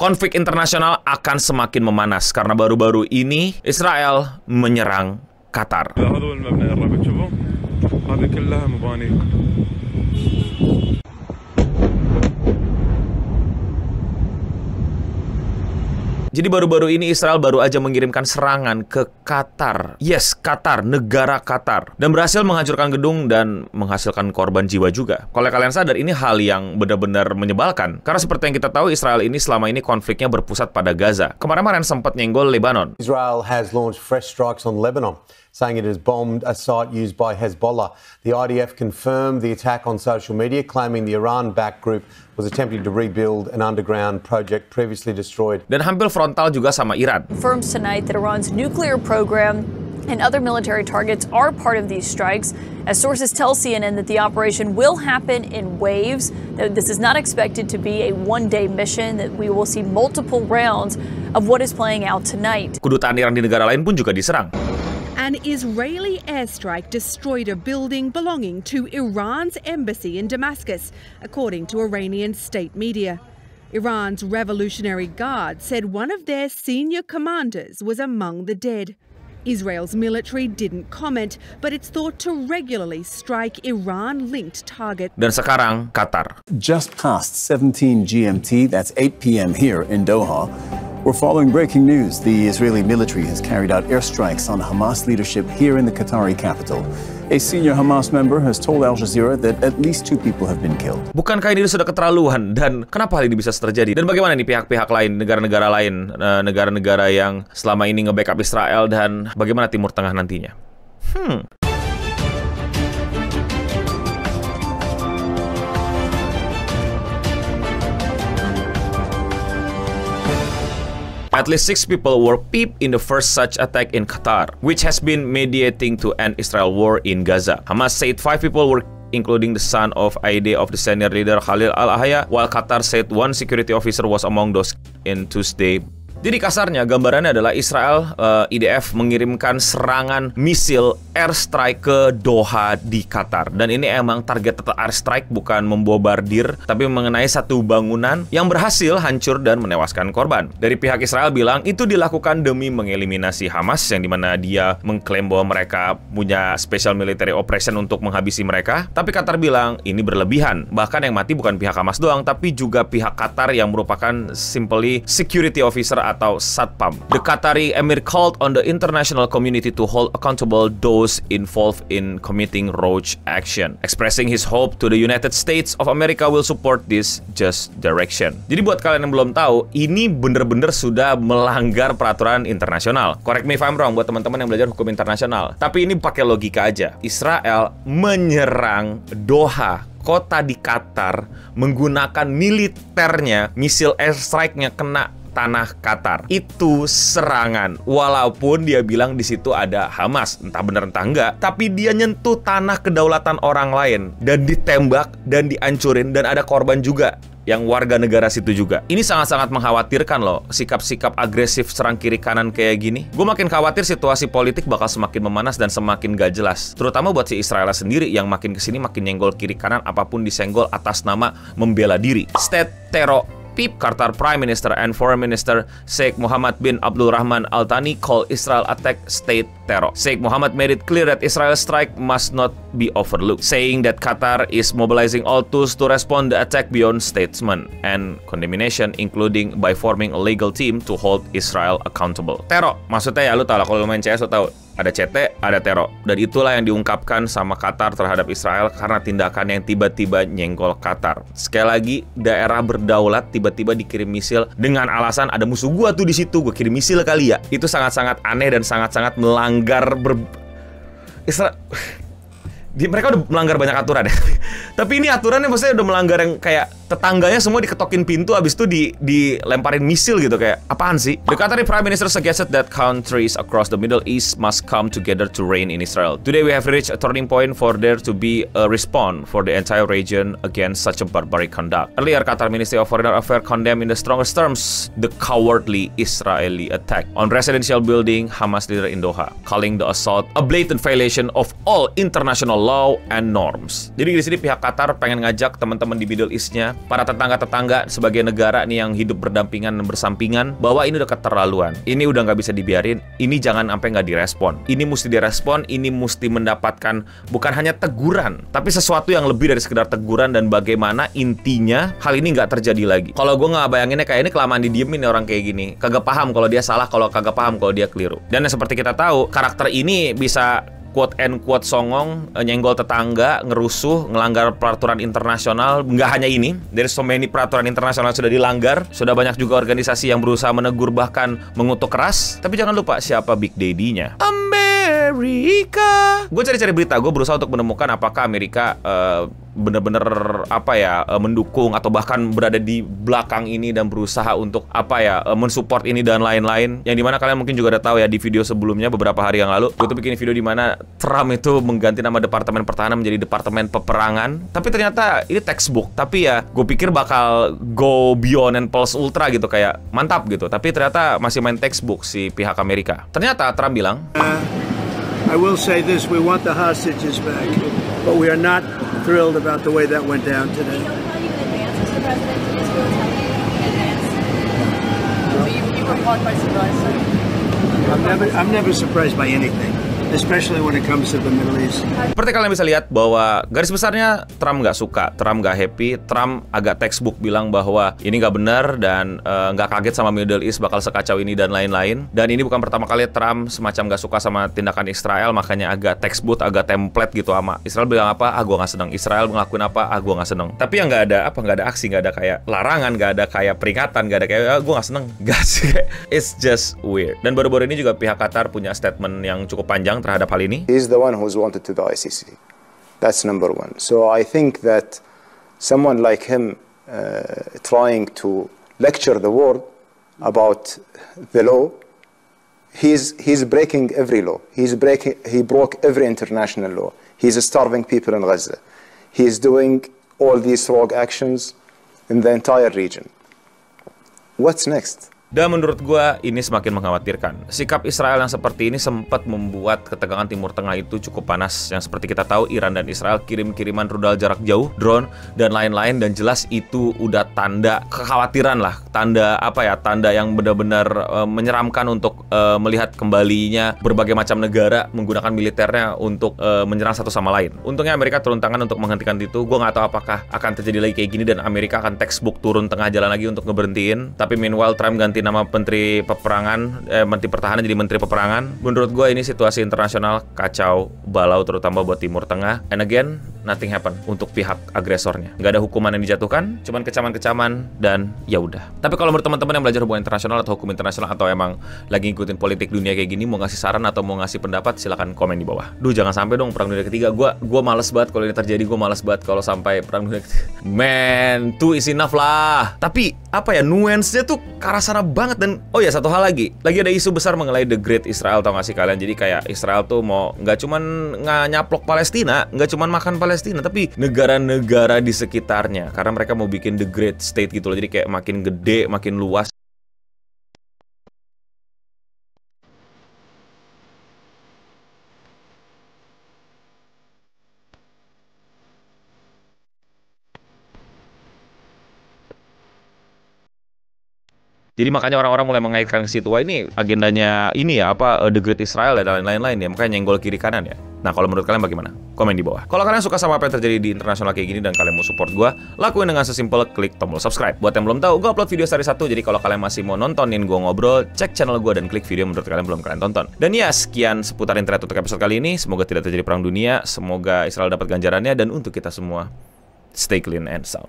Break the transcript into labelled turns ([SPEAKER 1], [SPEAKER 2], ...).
[SPEAKER 1] konflik internasional akan semakin memanas karena baru-baru ini Israel menyerang Qatar. Jadi baru-baru ini Israel baru aja mengirimkan serangan ke Qatar. Yes, Qatar, negara Qatar. Dan berhasil menghancurkan gedung dan menghasilkan korban jiwa juga. Kalau kalian sadar, ini hal yang benar-benar menyebalkan. Karena seperti yang kita tahu, Israel ini selama ini konfliknya berpusat pada Gaza. Kemarin-kemarin sempat nyenggol Lebanon.
[SPEAKER 2] Israel has launched fresh strikes on Lebanon, saying it has bombed a site used by Hezbollah. The IDF confirmed the attack on social media, claiming the Iran-backed group was attempting to rebuild an underground project previously destroyed.
[SPEAKER 1] Dan hampir frontal juga sama Iran.
[SPEAKER 3] Confirms tonight that Iran's nuclear program and other military targets are part of these strikes, as sources tell CNN that the operation will happen in waves. This is not expected to be a one-day mission, that we will see multiple rounds of what is playing out tonight.
[SPEAKER 1] Kedutaan Iran di negara lain pun juga diserang.
[SPEAKER 4] An Israeli airstrike destroyed a building belonging to Iran's embassy in Damascus, according to Iranian state media. Iran's Revolutionary Guard said one of their senior commanders was among the dead. Israel's military didn't comment, but it's thought to regularly strike Iran-linked targets.
[SPEAKER 1] Dan sekarang, Qatar.
[SPEAKER 5] Just past 17 GMT, that's 8 p.m. here in Doha, we're following breaking news. The Israeli military has carried out airstrikes on Hamas leadership here in the Qatari capital. A senior Hamas member has told Al Jazeera that at least 2 people have been killed.
[SPEAKER 1] Bukankah ini sudah keterlaluan? Dan kenapa hal ini bisa terjadi? Dan bagaimana nih pihak-pihak lain, negara-negara lain, negara-negara yang selama ini nge-backup Israel, dan bagaimana Timur Tengah nantinya? At least 6 people were peeped in the first such attack in Qatar, which has been mediating to end Israel war in Gaza. Hamas said 5 people were including the son of Aide of the senior leader Khalil al-Ahya, while Qatar said 1 security officer was among those in Tuesday. Jadi kasarnya gambarannya adalah Israel, IDF mengirimkan serangan misil airstrike ke Doha di Qatar. Dan ini emang target airstrike bukan membombardir, tapi mengenai satu bangunan yang berhasil hancur dan menewaskan korban. Dari pihak Israel bilang itu dilakukan demi mengeliminasi Hamas, yang dimana dia mengklaim bahwa mereka punya special military operation untuk menghabisi mereka. Tapi Qatar bilang ini berlebihan. Bahkan yang mati bukan pihak Hamas doang, tapi juga pihak Qatar yang merupakan simply security officer atau Satpam. The Qatari Emir called on the international community to hold accountable those involved in committing rogue action, expressing his hope to the United States of America will support this just direction. Jadi buat kalian yang belum tahu, ini bener-bener sudah melanggar peraturan internasional. Correct me if I'm wrong buat teman-teman yang belajar hukum internasional. Tapi ini pakai logika aja. Israel menyerang Doha, kota di Qatar, menggunakan militernya, misil airstrike-nya kena tanah Qatar. Itu serangan. Walaupun dia bilang di situ ada Hamas, entah benar entah enggak, tapi dia nyentuh tanah kedaulatan orang lain dan ditembak dan dihancurin, dan ada korban juga yang warga negara situ juga. Ini sangat-sangat mengkhawatirkan loh, sikap-sikap agresif serang kiri kanan kayak gini. Gue makin khawatir situasi politik bakal semakin memanas dan semakin gak jelas. Terutama buat si Israel sendiri yang makin kesini makin nyenggol kiri kanan apapun disenggol atas nama membela diri. State terror. Qatar Prime Minister and Foreign Minister Sheikh Mohammed bin Abdul Rahman Al Thani called Israel attack state terror. Sheikh Mohammed made it clear that Israel's strike must not be overlooked, saying that Qatar is mobilizing all tools to respond the attack beyond statement and condemnation, including by forming a legal team to hold Israel accountable. Teror, maksudnya ya lu tau lah, kalau lu main CS lu tau, ada CT, ada teror. Dan itulah yang diungkapkan sama Qatar terhadap Israel karena tindakan yang tiba-tiba nyenggol Qatar. Sekali lagi, daerah berdaulat tiba-tiba dikirim misil dengan alasan ada musuh gua tuh di situ, gua kirim misil kali ya. Itu sangat-sangat aneh dan sangat-sangat melanggar mereka udah melanggar banyak aturan ya. Tapi ini aturannya maksudnya udah melanggar yang kayak tetangganya semua diketokin pintu, abis itu dilemparin misil gitu, kayak apaan sih? The Qatari Prime Minister suggested that countries across the Middle East must come together to reign in Israel. Today we have reached a turning point for there to be a response for the entire region against such a barbaric conduct. Earlier, Qatar Ministry of Foreign Affairs condemned in the strongest terms the cowardly Israeli attack on residential building Hamas leader in Doha, calling the assault a blatant violation of all international law and norms. Jadi di sini pihak Qatar pengen ngajak teman-teman di Middle East-nya dunia, para tetangga-tetangga sebagai negara nih yang hidup berdampingan dan bersampingan, bahwa ini udah keterlaluan. Ini udah nggak bisa dibiarin. Ini jangan sampai nggak direspon. Ini mesti direspon. Ini mesti mendapatkan bukan hanya teguran, tapi sesuatu yang lebih dari sekedar teguran, dan bagaimana intinya hal ini nggak terjadi lagi. Kalau gue nggak bayanginnya kayak ini kelamaan didiemin nih orang kayak gini. Kagak paham kalau dia salah, kalau kagak paham kalau dia keliru. Dan seperti kita tahu, karakter ini bisa quote and quote songong, nyenggol tetangga, ngerusuh, ngelanggar peraturan internasional. Nggak hanya ini, dari so many peraturan internasional sudah dilanggar. Sudah banyak juga organisasi yang berusaha menegur, bahkan mengutuk keras. Tapi jangan lupa siapa Big Daddy-nya. Amerika. Gue cari-cari berita, gue berusaha untuk menemukan apakah Amerika bener-bener mendukung atau bahkan berada di belakang ini dan berusaha untuk mensupport ini dan lain-lain. Yang dimana kalian mungkin juga udah tahu ya, di video sebelumnya beberapa hari yang lalu gue tuh bikin video dimana Trump itu mengganti nama Departemen Pertahanan menjadi Departemen Peperangan. Tapi ternyata ini textbook. Tapi ya gue pikir bakal go beyond and plus ultra gitu, kayak mantap gitu. Tapi ternyata masih main textbook si pihak Amerika. Ternyata Trump bilang,
[SPEAKER 6] I will say this, we want the hostages back, but we are not thrilled about the way that went down today.
[SPEAKER 7] You were caught by surprise.
[SPEAKER 6] I'm never surprised by anything, especially when it comes to the Middle East.
[SPEAKER 1] Seperti kalian bisa lihat bahwa garis besarnya Trump nggak suka, Trump nggak happy, Trump agak textbook bilang bahwa ini nggak benar dan nggak kaget sama Middle East bakal sekacau ini dan lain-lain. Dan ini bukan pertama kali Trump semacam nggak suka sama tindakan Israel, makanya agak textbook, agak template gitu sama Israel. Bilang apa? Gue nggak seneng. Israel ngelakuin apa? Gue nggak seneng. Tapi yang nggak ada aksi, nggak ada kayak larangan, nggak ada kayak peringatan, nggak ada kayak gue nggak seneng. Gak sih, it's just weird. Dan baru-baru ini juga pihak Qatar punya statement yang cukup panjang terhadap hal ini.
[SPEAKER 8] He's the one who's wanted to the ICC. That's number one. So I think that someone like him trying to lecture the world about the law, he's breaking every law. He broke every international law. He's starving people in Gaza. He's doing all these rogue actions in the entire region. What's next?
[SPEAKER 1] Dan menurut gue ini semakin mengkhawatirkan. Sikap Israel yang seperti ini sempat membuat ketegangan Timur Tengah itu cukup panas. Yang seperti kita tahu, Iran dan Israel kirim-kiriman rudal jarak jauh, drone, dan lain-lain. Dan jelas itu udah tanda kekhawatiran lah. Tanda tanda yang benar-benar menyeramkan untuk melihat kembalinya berbagai macam negara menggunakan militernya untuk menyerang satu sama lain. Untungnya Amerika turun tangan untuk menghentikan itu. Gue nggak tahu apakah akan terjadi lagi kayak gini dan Amerika akan textbook turun tengah jalan lagi untuk ngeberhentiin. Tapi meanwhile Trump ganti nama Menteri Pertahanan jadi Menteri Peperangan. Menurut gue ini situasi internasional kacau balau, terutama buat Timur Tengah. And again, nothing happen untuk pihak agresornya. Nggak ada hukuman yang dijatuhkan, cuman kecaman-kecaman dan ya udah. Tapi kalau menurut teman-teman yang belajar hubungan internasional atau hukum internasional atau emang lagi ngikutin politik dunia kayak gini, mau ngasih saran atau mau ngasih pendapat, silakan komen di bawah. Duh, jangan sampai dong perang dunia ketiga. Gue males banget kalau ini terjadi. Gue males banget kalau sampai perang dunia ketiga. Man, two is enough lah. Tapi nuance-nya tuh ke arah sana banget. Dan oh ya, satu hal lagi ada isu besar mengenai The Great Israel, tau gak sih kalian? Jadi kayak Israel tuh mau nggak cuman nyaplok Palestina, nggak cuman makan Palestina, tapi negara-negara di sekitarnya, karena mereka mau bikin The Great State gitu loh. Jadi kayak makin gede, makin luas. Jadi makanya orang-orang mulai mengaitkan ke situ, wah ini agendanya ini ya The Great Israel dan lain-lain ya, makanya nyenggol kiri kanan ya. Nah, kalau menurut kalian bagaimana? Komen di bawah. Kalau kalian suka sama apa yang terjadi di internasional kayak gini dan kalian mau support gue, lakuin dengan sesimpel klik tombol subscribe. Buat yang belum tahu, gue upload video sehari satu, jadi kalau kalian masih mau nontonin gue ngobrol, cek channel gue dan klik video menurut kalian belum kalian tonton. Dan ya, sekian seputar internet untuk episode kali ini. Semoga tidak terjadi perang dunia, semoga Israel dapat ganjarannya, dan untuk kita semua, stay clean and sound.